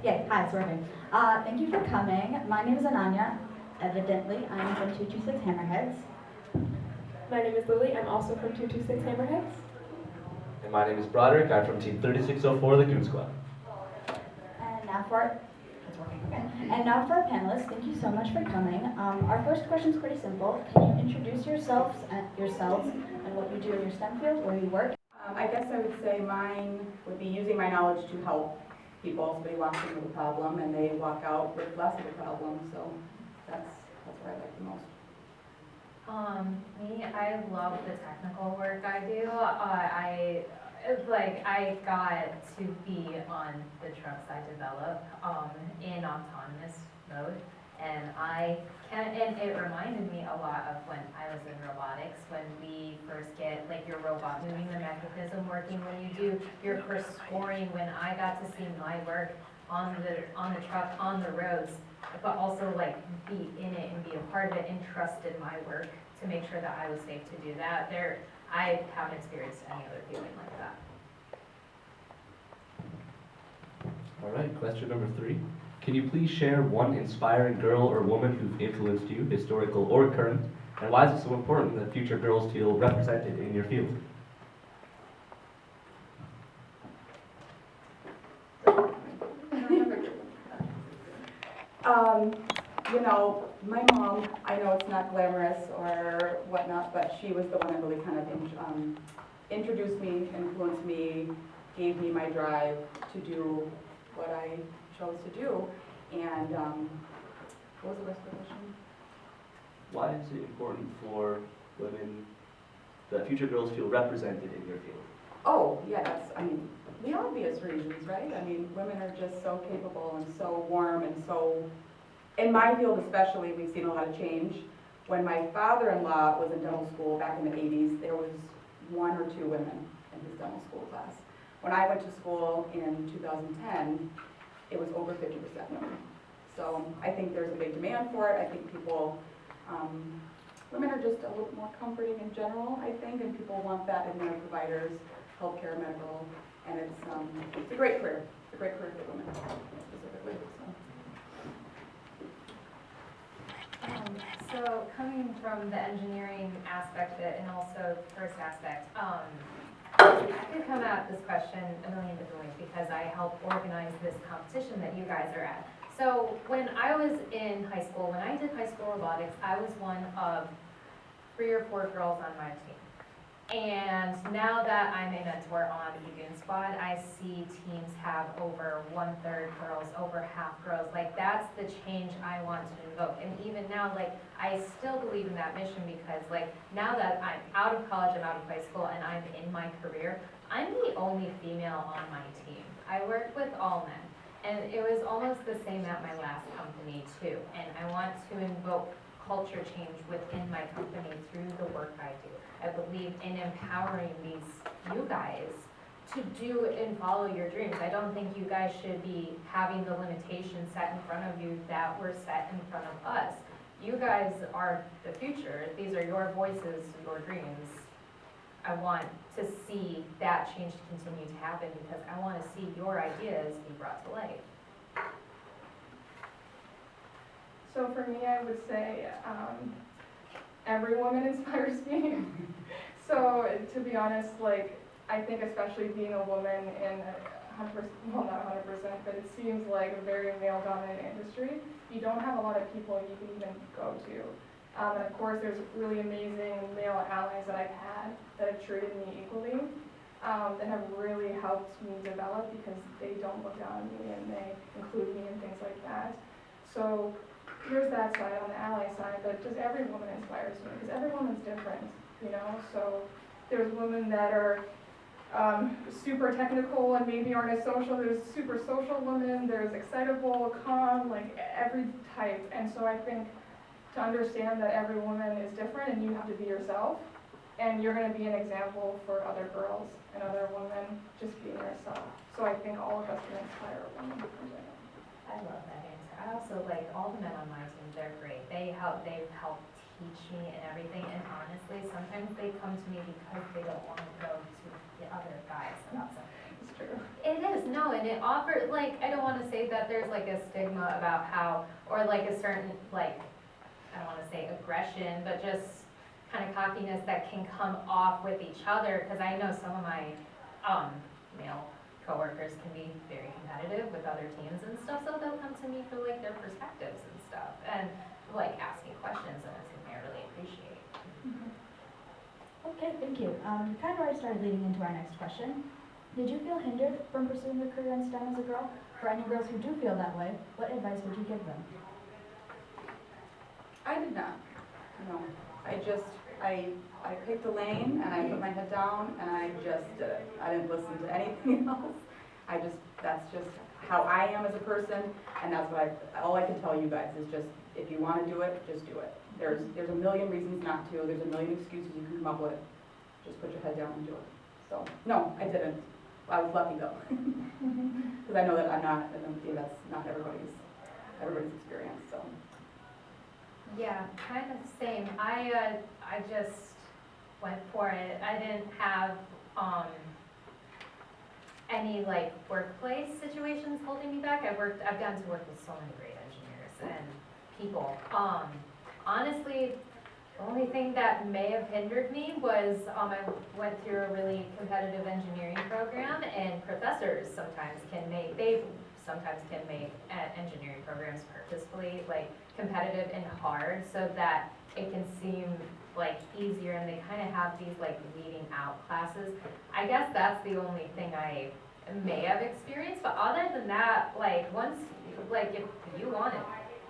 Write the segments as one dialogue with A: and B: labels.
A: Yeah, hi, it's working. Thank you for coming. My name is Ananya. Evidently, I'm from 226 Hammerheads.
B: My name is Lily. I'm also from 226 Hammerheads.
C: And my name is Broderick. I'm from Team 3604, the Goon Squad.
A: And now for it's working. Okay. And now for our panelists, thank you so much for coming. Our first question is pretty simple. Can you introduce yourselves and what you do in your STEM field, where you work?
D: I guess I would say mine would be using my knowledge to help people. Somebody walks in with a problem and they walk out with less of a problem. So that's what I like the most.
E: Me, I love the technical work I do. I got to be on the trucks I develop in autonomous mode, and it reminded me a lot of when I was in robotics, when we first get like your robot moving, the mechanism working, when you do your first scoring, when I got to see my work on the truck, on the roads, but also like be in it and be a part of it and trusted my work to make sure that I was safe to do that. I haven't experienced any other feeling like that.
C: All right, question number 3. Can you please share one inspiring girl or woman who've influenced you, historical or current, and why is it so important that future girls feel represented in your field?
D: You know, my mom, I know it's not glamorous or whatnot, but she was the one that really kind of introduced me, influenced me, gave me my drive to do what I chose to do. And what was the rest of the question?
C: Why is it important for women that future girls feel represented in your field?
D: Oh, yeah, the obvious reasons, right? I mean, women are just so capable and so warm and so, in my field especially, we've seen a lot of change. When my father-in-law was in dental school back in the 80s, there was 1 or 2 women in his dental school class. When I went to school in 2010, it was over 50% women. So I think there's a big demand for it. I think people, women are just a little more comforting in general, I think, and people want that in their providers, healthcare, medical, and it's a great career. It's a great career for women, specifically.
E: So coming from the engineering aspect of it and also the first aspect, I could come at this question a million different ways because I help organize this competition that you guys are at. So when I was in high school, when I did high school robotics, I was one of 3 or 4 girls on my team. And now that I'm a mentor on the Goon Squad, I see teams have over 1/3 girls, over half girls. Like, that's the change I want to invoke. And even now, like, I still believe in that mission because, like, now that I'm out of college, I'm out of high school, and I'm in my career, I'm the only female on my team. I work with all men. And it was almost the same at my last company, too. And I want to invoke culture change within my company through the work I do. I believe in empowering you guys to do and follow your dreams. I don't think you guys should be having the limitations set in front of you that were set in front of us. You guys are the future. These are your voices, your dreams. I want to see that change continue to happen because I want to see your ideas be brought to life.
B: So for me, I would say every woman inspires me. So to be honest, like, I think especially being a woman in 100%, well, not 100%, but it seems like a very male-dominated industry, you don't have a lot of people you can even go to. And of course, there's really amazing male allies that I've had that have treated me equally, that have really helped me develop because they don't look down on me and they include me in things like that. So here's that side on the ally side, but just every woman inspires me because every woman's different, you know? So there's women that are super technical and maybe aren't as social. There's super social women, there's excitable, calm, like every type. And so I think to understand that every woman is different and you have to be yourself, and you're going to be an example for other girls and other women, just being yourself. So I think all of us can inspire a woman in general.
E: I love that answer. I also like all the men on my team, they're great. They've helped teach me and everything, and honestly, sometimes they come to me because they don't want to go to the other guys about something.
B: true.
E: It is, no, and it offers, like, I don't wanna say that there's like a stigma about how, or like a certain, like, I don't wanna say aggression, but just kind of cockiness that can come off with each other, because I know some of my, male coworkers can be very competitive with other teams and stuff, so they'll come to me for like their perspectives and stuff, and like asking questions, and it's something I really appreciate.
A: Okay, thank you. You kind of already started leading into our next question. Did you feel hindered from pursuing a career in STEM as a girl? For any girls who do feel that way, what advice would you give them?
D: I did not, no. I picked a lane and I put my head down and I just did it. I didn't listen to anything else. That's just how I am as a person, and that's what all I can tell you guys is just, if you want to do it, just do it. There's a million reasons not to, there's a million excuses you can come up with. Just put your head down and do it. So, no, I didn't. I was lucky though. Because I know that I'm not, and that's not everybody's experience, so.
E: Yeah, kind of same. I just went for it. I didn't have, any like workplace situations holding me back. I've gotten to work with so many great engineers and people. Honestly, the only thing that may have hindered me was, I went through a really competitive engineering program, and professors sometimes can make engineering programs purposefully like competitive and hard so that it can seem like easier, and they kind of have these like weeding out classes. I guess that's the only thing I may have experienced, but other than that, like once, like if you want it,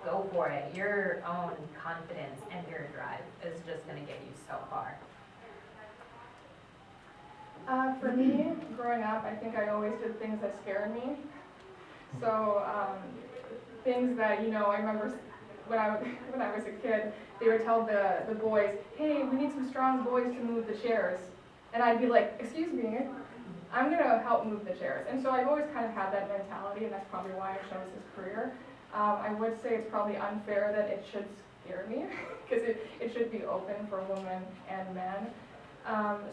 E: go for it. Your own confidence and your drive is just gonna get you so far.
B: For me, growing up, I think I always did things that scared me. So, things that, I remember when I was a kid, they would tell the boys, hey, we need some strong boys to move the chairs. And I'd be like, excuse me, I'm gonna help move the chairs. And so I've always kind of had that mentality, and that's probably why I chose this career. I would say it's probably unfair that it should scare me, because it should be open for women and men.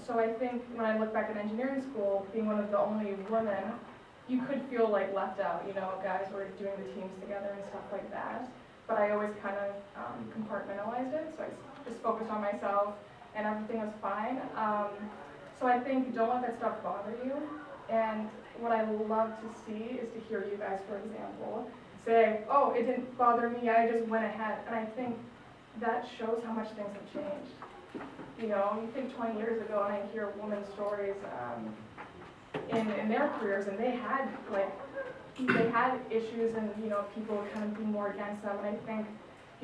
B: So I think when I look back at engineering school, being one of the only women, you could feel like left out, guys were doing the teams together and stuff like that. But I always kind of compartmentalized it, so I just focused on myself and everything was fine. So I think don't let that stuff bother you. And what I love to see is to hear you guys, for example, say, oh, it didn't bother me, I just went ahead. And I think that shows how much things have changed. You think 20 years ago, and I hear women's stories in their careers, and they had issues, and people would kind of be more against them. And I think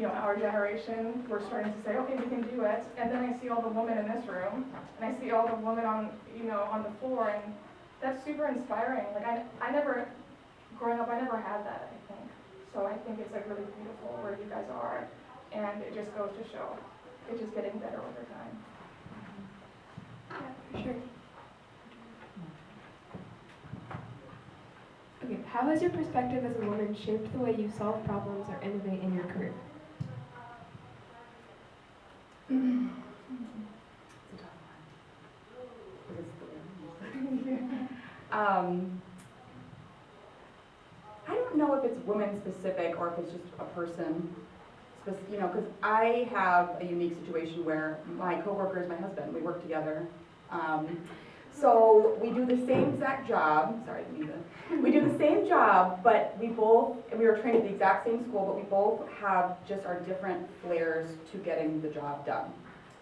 B: our generation, we're starting to say, okay, we can do it. And then I see all the women in this room, and I see all the women on the floor, and that's super inspiring. Like growing up, I never had that, I think. So I think it's like really beautiful where you guys are, and it just goes to show it's just getting better over time.
F: Yeah, for sure. Okay, how has your perspective as a woman shaped the way you solve problems or innovate in your career?
D: I don't know if it's women specific or if it's just a person, because I have a unique situation where my coworker is my husband. We work together. So we do the same exact job. Sorry, we do the same job, but we were trained at the exact same school, but we both have just our different flares to getting the job done.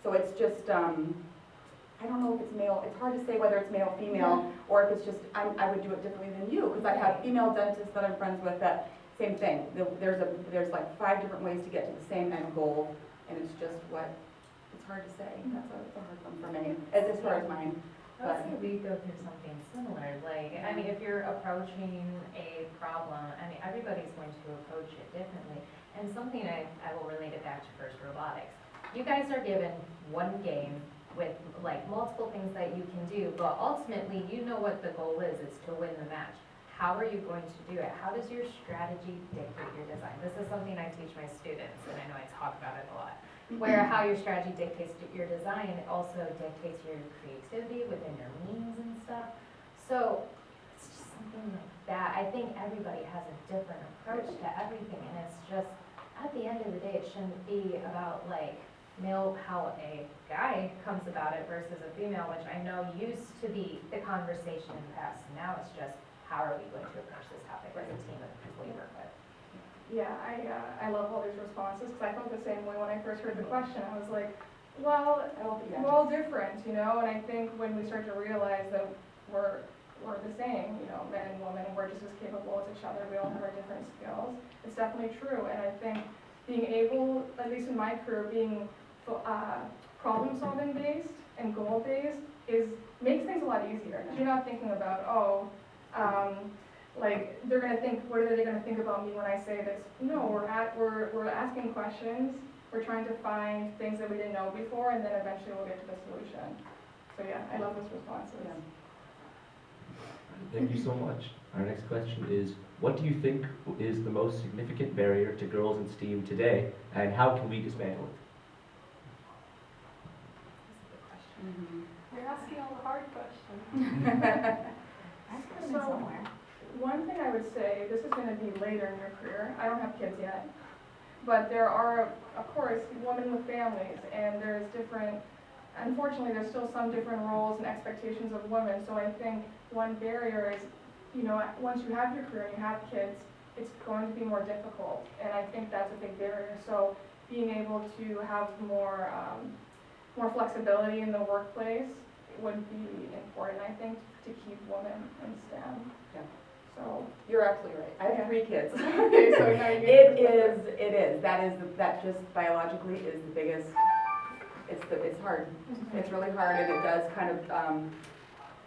D: So it's just, I don't know if it's male, it's hard to say whether it's male, female, or if it's just, I would do it differently than you, because I have female dentists that I'm friends with that, same thing. There's like 5 different ways to get to the same end goal, and it's just it's hard to say. That's a hard one for me, as far as mine.
E: I would say we go through something similar. Like, I mean, if you're approaching a problem, everybody's going to approach it differently. And something I will relate it back to first robotics. You guys are given one game with like multiple things that you can do, but ultimately you know what the goal is. It's to win the match. How are you going to do it? How does your strategy dictate your design? This is something I teach my students, and I know I talk about it a lot. Where how your strategy dictates your design also dictates your creativity within your means and stuff. So something like that. I think everybody has a different approach to everything, and it's just, at the end of the day, it shouldn't be about like how a guy comes about it versus a female, which I know used to be the conversation in the past. Now it's just, how are we going to approach this topic as a team of people we work with?
B: Yeah, I love all these responses, because I felt the same way when I first heard the question. I was like, well,
D: Yeah.
B: we're all different, you know, and I think when we start to realize that we're the same, you know, men and women, and we're just as capable as each other, we all have our different skills, it's definitely true. And I think being able, at least in my career, being problem-solving based and goal-based makes things a lot easier, because you're not thinking about, like, they're gonna think, what are they gonna think about me when I say this? No, we're asking questions, we're trying to find things that we didn't know before, and then eventually we'll get to the solution. So yeah, I love those responses.
D: Yeah.
C: Thank you so much. Our next question is, what do you think is the most significant barrier to girls in STEAM today, and how can we dismantle it?
B: You're asking all the hard questions. So, one thing I would say, this is gonna be later in your career, I don't have kids yet, but there are, of course, women with families, and unfortunately, there's still some different roles and expectations of women, so I think one barrier is, you know, once you have your career and you have kids, it's going to be more difficult, and I think that's a big barrier. So being able to have more flexibility in the workplace would be important, I think, to keep women in STEM.
D: Yeah.
B: So.
D: You're absolutely right. I have 3 kids.
B: Okay, so now you
D: It is. That just biologically is the biggest, it's hard. It's really hard, and it does kind of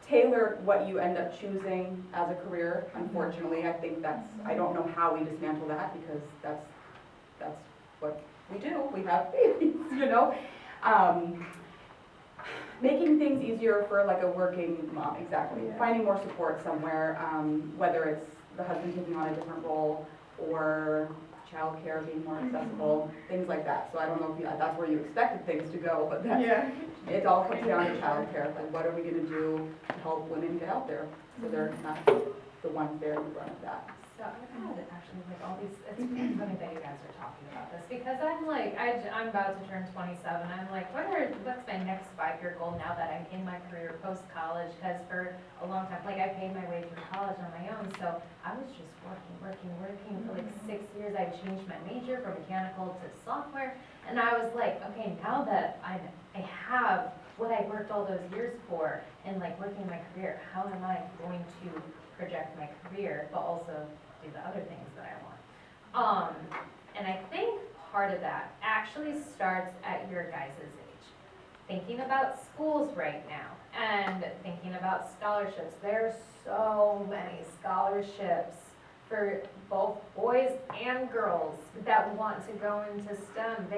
D: tailor what you end up choosing as a career. Unfortunately, I think I don't know how we dismantle that, because that's what we do. We have babies, you know? Making things easier for like a working mom, exactly.
B: Yeah.
D: Finding more support somewhere, whether it's the husband taking on a different role or childcare being more accessible, things like that. So I don't know if that's where you expected things to go, but it all comes down to childcare. Like, what are we going to do to help women get out there so they're not the ones bearing the brunt of that?
E: So I've had actually like all these, it's really funny that you guys are talking about this, because I'm like, I'm about to turn 27, I'm like, what's my next 5-year goal now that I'm in my career post-college, because for a long time, like I paid my way through college on my own, so I was just working for like 6 years. I changed my major from mechanical to software, and I was like, okay, now that I have what I worked all those years for, and like working my career, how am I going to project my career, but also do the other things that I want. And I think part of that actually starts at your guys' age. Thinking about schools right now and thinking about scholarships. There's so many scholarships for both boys and girls that want to go into STEM.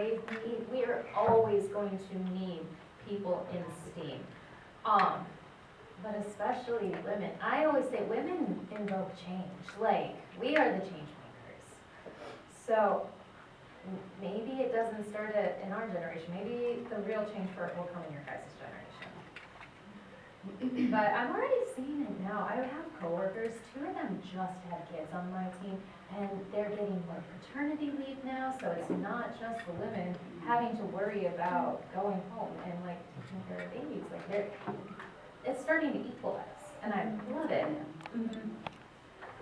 E: We are always going to need people in STEAM. But especially women. I always say women invoke change. Like, we are the change makers. So maybe it doesn't start in our generation. Maybe the real change for it will come in your guys' generation. But I'm already seeing it now. I have coworkers, 2 of them just had kids on my team, and they're getting more paternity leave now, so it's not just the women having to worry about going home and like taking care of babies. Like, it's starting to equalize, and I love it.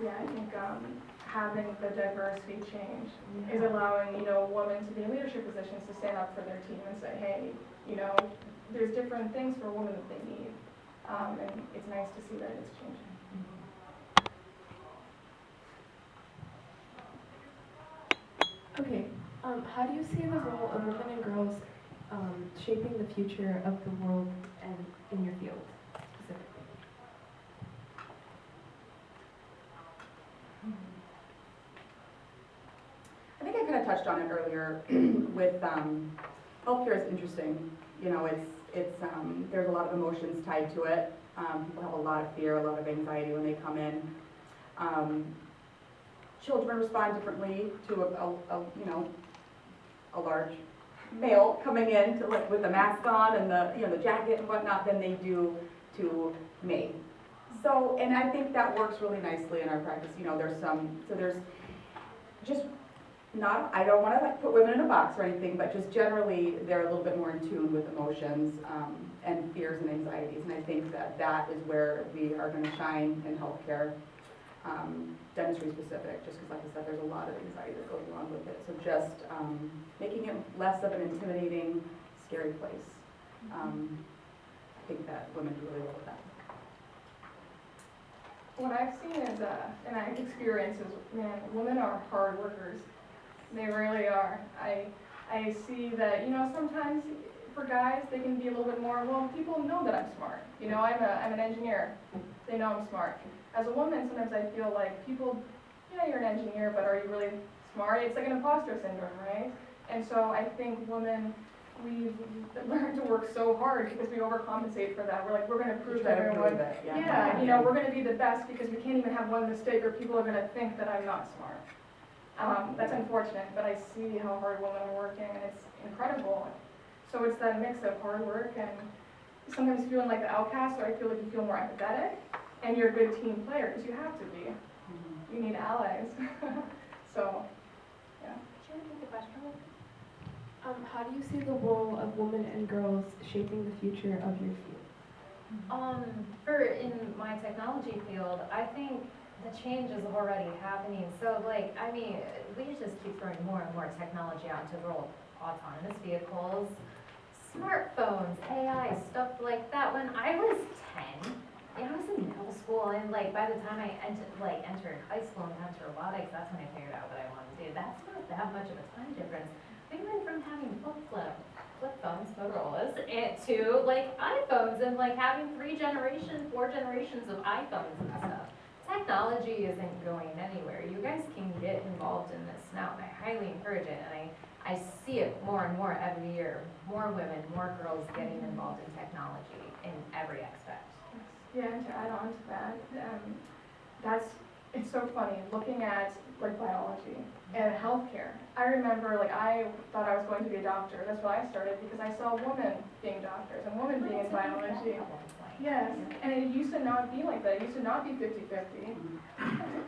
B: Yeah, I think having the diversity change is allowing, you know, women to be in leadership positions to stand up for their team and say, hey, you know, there's different things for women that they need. And it's nice to see that it's changing.
F: Okay, how do you see the role of women and girls shaping the future of the world and in your field specifically?
D: I think I kind of touched on it earlier with healthcare is interesting. You know, it's there's a lot of emotions tied to it. People have a lot of fear, a lot of anxiety when they come in. Children respond differently to a large male coming in with the mask on and the jacket and whatnot than they do to me. So, and I think that works really nicely in our practice, you know, there's just not, I don't wanna like put women in a box or anything, but just generally, they're a little bit more in tune with emotions, and fears and anxieties, and I think that is where we are gonna shine in healthcare, dentistry specific, just because like I said, there's a lot of anxiety that goes along with it, so just, making it less of an intimidating, scary place. I think that women do really well with that.
B: What I've seen is, and I've experienced is, man, women are hard workers. They really are. I see that, you know, sometimes for guys, they can be a little bit more, well, people know that I'm smart. You know, I'm an engineer. They know I'm smart. As a woman, sometimes I feel like people, yeah, you're an engineer, but are you really smart? It's like an imposter syndrome, right? And so I think women, we've learned to work so hard because we overcompensate for that. We're like, we're going to prove to everyone. Yeah, you know, we're going to be the best because we can't even have one mistake or people are going to think that I'm not smart. That's unfortunate, but I see how hard women are working and it's incredible. So it's that mix of hard work and sometimes feeling like the outcast, or I feel like you feel more empathetic and you're a good team player because you have to be. You need allies. So, yeah.
E: Could you repeat the question?
F: How do you see the role of women and girls shaping the future of your field?
E: In my technology field, I think the change is already happening. So like, I mean, we just keep throwing more and more technology out to roll autonomous vehicles, smartphones, AI, stuff like that. When I was 10, I was in middle school, and like by the time I entered high school and got to robotics, that's when I figured out what I wanted to do. That's not that much of a time difference. We went from having flip phones, Motorola's, to like iPhones, and like having 4 generations of iPhones and stuff. Technology isn't going anywhere. You guys can get involved in this now, and I highly encourage it, and I see it more and more every year. More women, more girls getting involved in technology in every aspect.
B: Yeah, and to add on to that, it's so funny looking at like biology and healthcare. I remember like I thought I was going to be a doctor. That's why I started because I saw women being doctors and women being in biology. Yes, and it used to not be like that. It used to not be 50-50.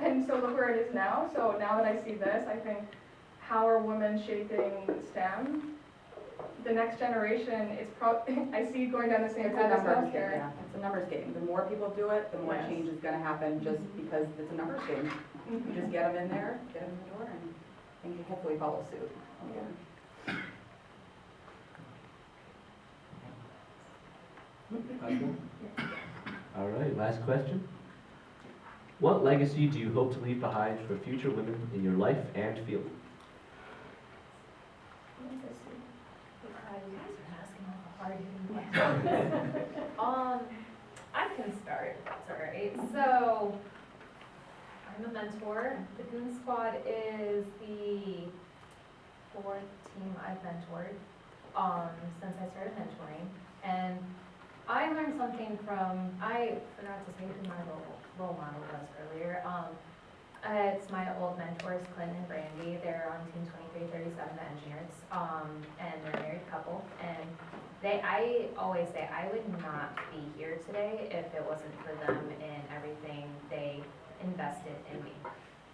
B: And so look where it is now. So now that I see this, I think, how are women shaping STEM? The next generation, I see it going down the same
D: It's a
B: path as
D: numbers game,
B: healthcare.
D: yeah. It's a numbers game. The more people do it, the more
B: Yes.
D: change is gonna happen just because it's a numbers game. You just get them in there, get them in the door, and things will hopefully follow suit.
B: Yeah.
C: All right, last question. What legacy do you hope to leave behind for future women in your life and field?
E: You guys are asking all the hard questions. I can start, that's all right. So, I'm a mentor. The Goon Squad is the 4th team I've mentored since I started mentoring. And I learned something from, I forgot to say who my role model was earlier. It's my old mentors, Clinton and Brandy. They're on Team 2337, the engineers, and they're a married couple. And I always say I would not be here today if it wasn't for them and everything they invested in me.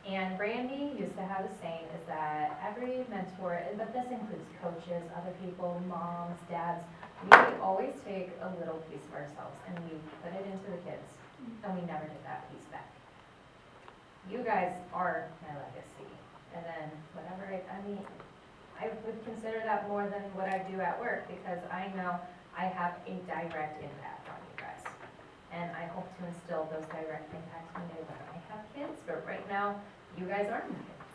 E: And Brandy used to have a saying is that every mentor, but this includes coaches, other people, moms, dads, we always take a little piece of ourselves and we put it into the kids, and we never get that piece back. You guys are my legacy, and then whatever, I would consider that more than what I do at work, because I know I have a direct impact on you guys. And I hope to instill those direct impacts when I have kids, but right now, you guys are my kids.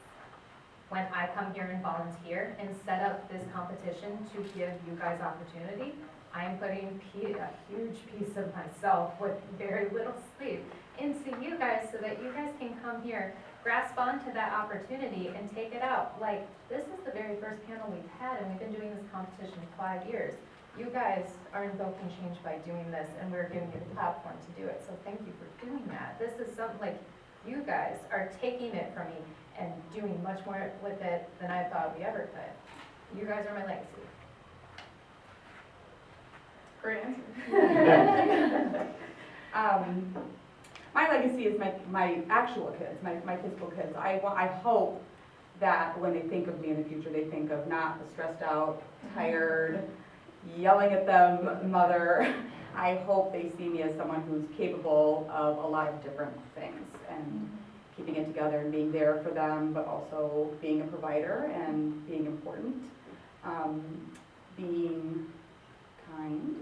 E: When I come here and volunteer and set up this competition to give you guys opportunity, I'm putting a huge piece of myself with very little sleep into you guys so that you guys can come here, grasp onto that opportunity and take it out. Like, this is the very first panel we've had, and we've been doing this competition 5 years. You guys are invoking change by doing this, and we're giving you the platform to do it, so thank you for doing that. This is something, like, you guys are taking it from me and doing much more with it than I thought we ever could. You guys are my legacy.
B: Great answer.
D: my legacy is my actual kids, my physical kids. I hope that when they think of me in the future, they think of not a stressed out, tired, yelling at them mother. I hope they see me as someone who's capable of a lot of different things and keeping it together and being there for them, but also being a provider and being important, being kind.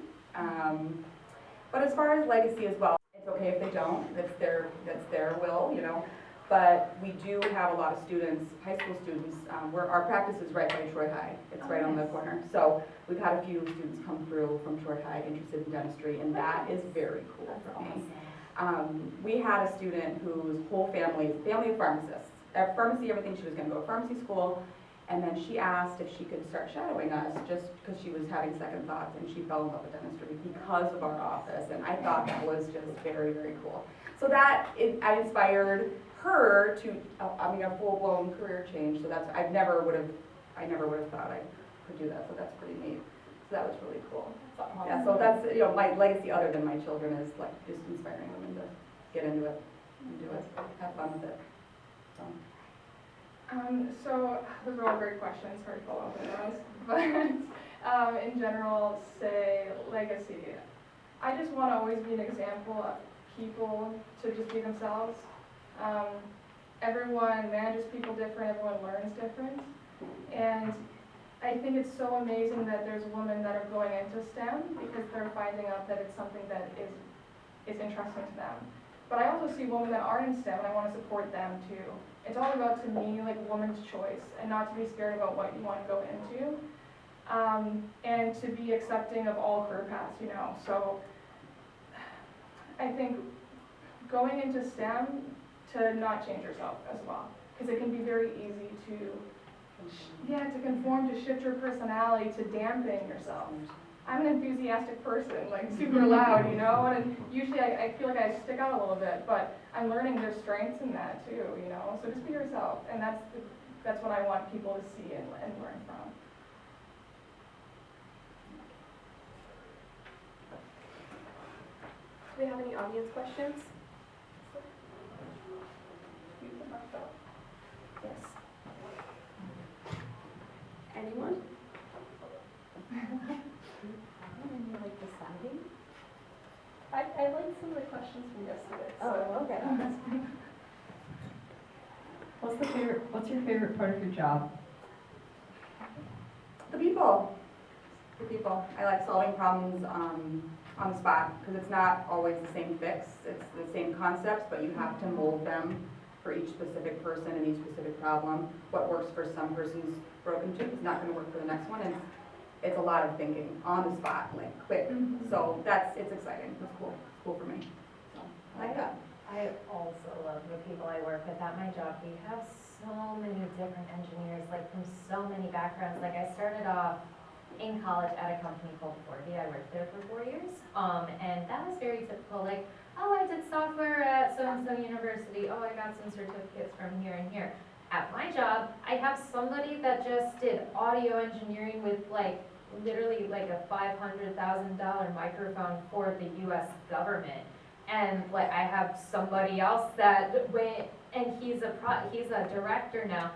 D: But as far as legacy as well, it's okay if they don't. That's their will, you know. But we do have a lot of students, high school students, where our practice is right by Troy High. It's right on the corner. So we've had a few students come through from Troy High interested in dentistry, and that is very cool for me. We had a student whose whole family is family of pharmacists. At pharmacy, everything, she was going to go to pharmacy school, and then she asked if she could start shadowing us just because she was having second thoughts, and she fell in love with dentistry because of our office, and I thought that was just very, very cool. So I inspired her to, a full-blown career change. So I never would have thought I could do that. So that's pretty neat. So that was really cool. Yeah. So that's my legacy other than my children is like just inspiring women to get into it and do it, have fun with it.
B: So those are all great questions. Hard to follow up on those, but in general, say legacy. I just want to always be an example of people to just be themselves. Everyone manages people different, everyone learns different, and I think it's so amazing that there's women that are going into STEM because they're finding out that it's something that is interesting to them. But I also see women that aren't in STEM and I want to support them too. It's all about, to me, like woman's choice and not to be scared about what you want to go into, and to be accepting of all career paths, you know. So I think going into STEM, to not change yourself as well, because it can be very easy to conform, to shift your personality, to dampen yourself. I'm an enthusiastic person, like super loud, you know, and usually I feel like I stick out a little bit, but I'm learning there's strengths in that too, you know, so just be yourself, and that's what I want people to see and learn from.
F: Do we have any audience questions? Yes. Anyone?
A: You like deciding?
G: I liked some of the questions from yesterday.
A: Oh, okay.
G: What's your favorite part of your job?
D: The people. I like solving problems on the spot because it's not always the same fix. It's the same concepts, but you have to mold them for each specific person and each specific problem. What works for some person's broken tooth is not going to work for the next one. And it's a lot of thinking on the spot, like quick. So it's exciting. It's cool. It's cool for me. So I like that.
E: I also love the people I work with at my job. We have so many different engineers, like from so many backgrounds. Like I started off in college at a company called 4D. I worked there for 4 years. And that was very typical, like, oh, I did software at so-and-so university. Oh, I got some certificates from here and here. At my job, I have somebody that just did audio engineering with like, literally like a $500,000 microphone for the US government. And like, I have somebody else that went, and he's a director now.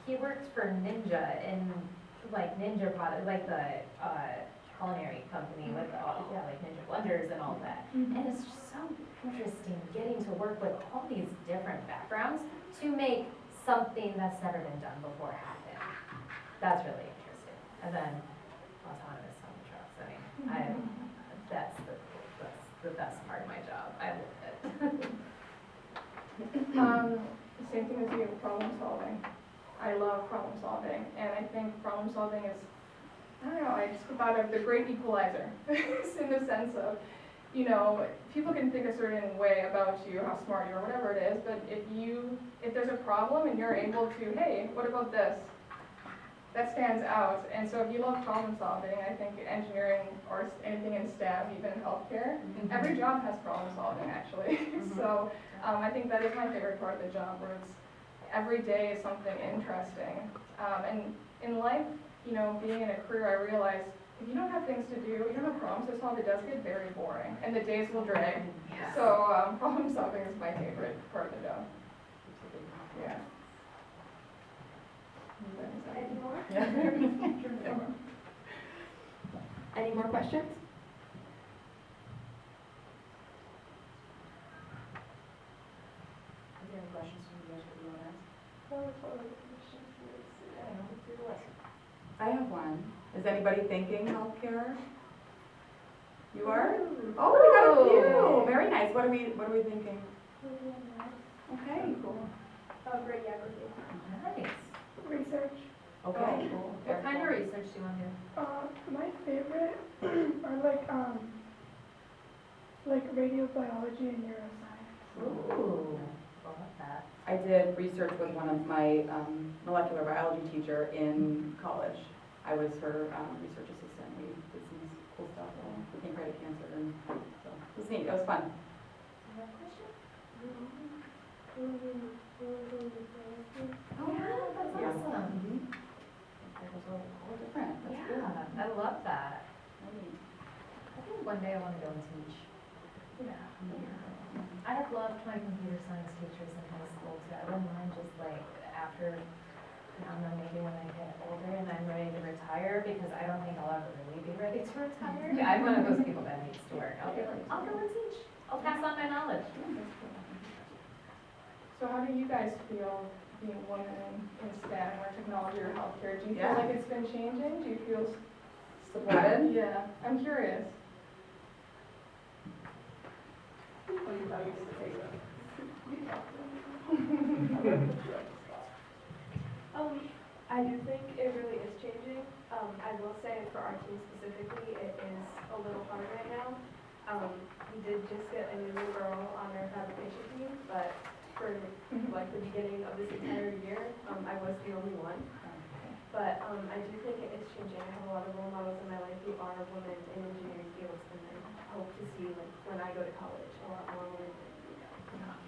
E: He worked for Ninja in like Ninja product, like the culinary company with like Ninja blenders and all that. And it's just so interesting getting to work with all these different backgrounds to make something that's never been done before happen. That's really interesting. And then autonomous home trucks. I mean, that's the best part of my job. I love it.
B: Same thing as you, problem solving. I love problem solving, and I think problem solving is, I don't know, I just thought of the great equalizer in the sense of, you know, people can think a certain way about you, how smart you are, whatever it is, but if there's a problem and you're able to, hey, what about this? That stands out. And so if you love problem solving, I think engineering or anything in STEM, even healthcare, every job has problem solving actually. So I think that is my favorite part of the job, where it's every day is something interesting. And in life, you know, being in a career, I realized if you don't have things to do, you don't have problems to solve, it does get very boring, and the days will drag.
E: Yeah.
B: So problem solving is my favorite part of the job. Yeah.
F: Any more?
B: Yeah.
F: Any more questions?
D: Is there any questions from you guys that you want to ask?
G: What was one of the questions you were saying?
D: I have one. Is anybody thinking healthcare? You are? Oh, we got a few. Very nice. What are we thinking? Okay, cool.
G: Radiography.
E: Nice.
G: Research.
D: Okay, cool.
E: What kind of research do you want to do?
G: My favorite are like radiobiology and neuroscience.
E: Ooh, love that.
D: I did research with one of my molecular biology teacher in college. I was her research assistant. We did some cool stuff with pancreatic cancer, and so it was neat. It was fun.
E: Oh, yeah, that's
D: Yeah.
E: awesome.
D: It was a whole different. That's good.
E: Yeah, I love that.
D: Neat.
E: I think one day I want to go and teach. Yeah. I have loved my computer science teachers in high school too. I wouldn't mind just like after, I don't know, maybe when I get older and I'm ready to retire, because I don't think I'll ever really be ready to retire. I'm one of those people that needs to work. I'll be like, I'll go and teach. I'll pass on my knowledge.
B: So how do you guys feel being women in STEM or technology or healthcare? Do you feel
D: Yeah.
B: like it's been changing? Do you feel
D: Supported?
B: Yeah, I'm curious.
F: I do think it really is changing. I will say for our team specifically, it is a little hard right now. We did just get a new girl on our fabrication team, but for like the beginning of this entire year, I was the only one. But I do think it is changing. I have a lot of role models in my life who are women in engineering fields, and I hope to see, like, when I go to college, a lot more women.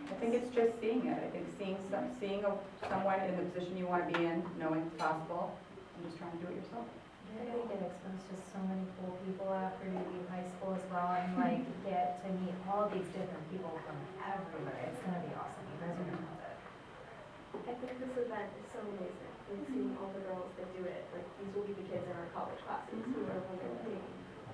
D: I think it's just seeing it. I think seeing someone in the position you want to be in, knowing it's possible, and just trying to do it yourself.
E: You're gonna get exposed to so many cool people after you leave high school as well, and like get to meet all these different people from everywhere. It's gonna be awesome. You guys are gonna love it.
F: I think this event is so amazing. Like seeing all the girls that do it. Like these will be the kids in our college classes who are women.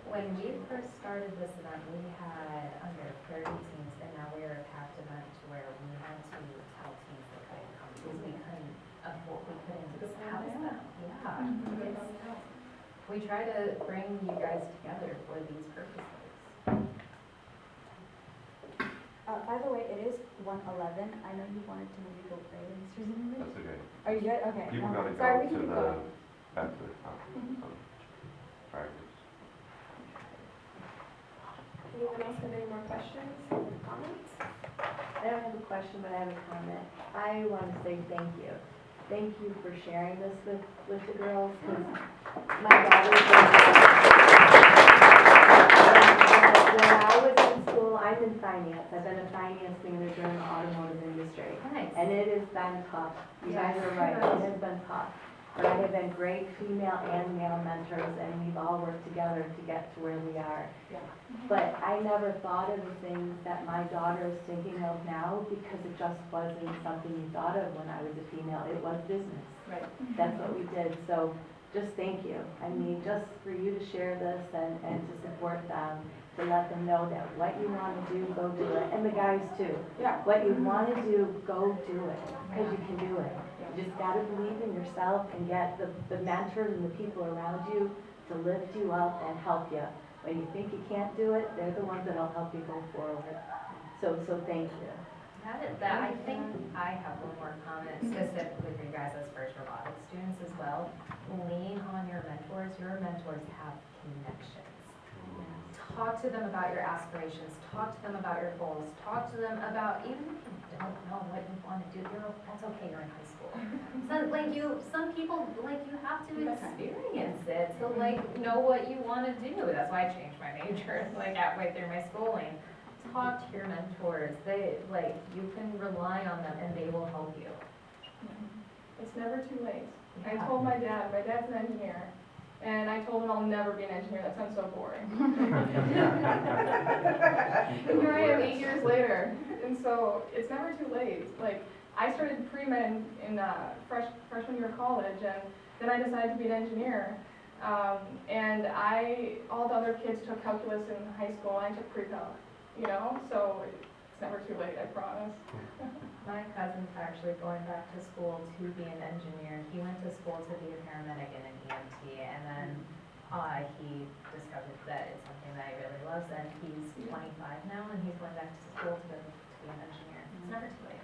E: When we first started this event, we had under 30 teams, and now we are a packed event to where we had to tell teams they couldn't come because we couldn't afford, we couldn't house them. Yeah. It's- We try to bring you guys together for these purposes.
A: By the way, it is 1:11. I know you wanted to maybe go early, Mr. Zimmerman.
H: That's okay.
A: Are you good? Okay.
H: People gotta
A: Sorry,
H: go
A: we
H: to
A: can keep
H: the,
A: going.
H: back to the conference, so, practice.
F: Anyone else have any more questions, comments?
I: I don't have a question, but I have a comment. I want to say thank you. Thank you for sharing this with the girls, because my daughter when I was in school, I'm in finance. I've been a finance manager in the automotive industry.
E: Nice.
I: And it has been tough. You guys are right, it has been tough. But I have been great female and male mentors, and we've all worked together to get to where we are. But I never thought of the things that my daughter is thinking of now, because it just wasn't something you thought of when I was a female. It was business.
D: Right.
I: That's what we did. So just thank you. I mean, just for you to share this and to support them, to let them know that what you want to do, go do it. And the guys too.
D: Yeah.
I: What you want to do, go do it, because you can do it. You just got to believe in yourself and get the mentors and the people around you to lift you up and help you. When you think you can't do it, they're the ones that'll help you go forward. So thank you.
E: I think I have one more comment specifically for you guys as first robotics students as well. Lean on your mentors. Your mentors have connections. Talk to them about your aspirations. Talk to them about your goals. Talk to them about, even if you don't know what you want to do, that's okay, you're in high school. Some people, you have to experience it to know what you want to do. That's why I changed my major halfway through my schooling. Talk to your mentors. You can rely on them and they will help you.
B: It's never too late. I
E: Yeah.
B: told my dad's an engineer, And I told him I'll never be an engineer, that sounds so boring. And here I am 8 years later, and so it's never too late. Like, I started pre-med in freshman year of college, and then I decided to be an engineer. And all the other kids took calculus in high school, and I took pre-calc, you know? So it's never too late, I promise.
E: My cousin's actually going back to school to be an engineer. He went to school to be a paramedic and an EMT, and then he discovered that it's something that he really loves, and he's 25 now, and he's going back to school to be an engineer. It's never too late.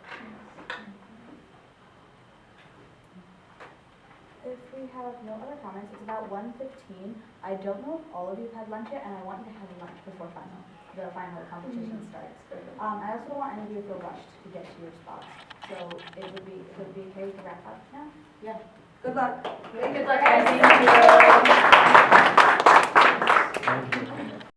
A: If we have no other comments, it's about 1:15. I don't know if all of you have had lunch yet, and I want you to have lunch before the final competition starts. I also don't want any of you to feel rushed to get to your spots. So it would be okay to wrap up now?
D: Yeah. Good luck.
E: Good luck,
A: Thank
E: guys.
A: you.
C: Thank you.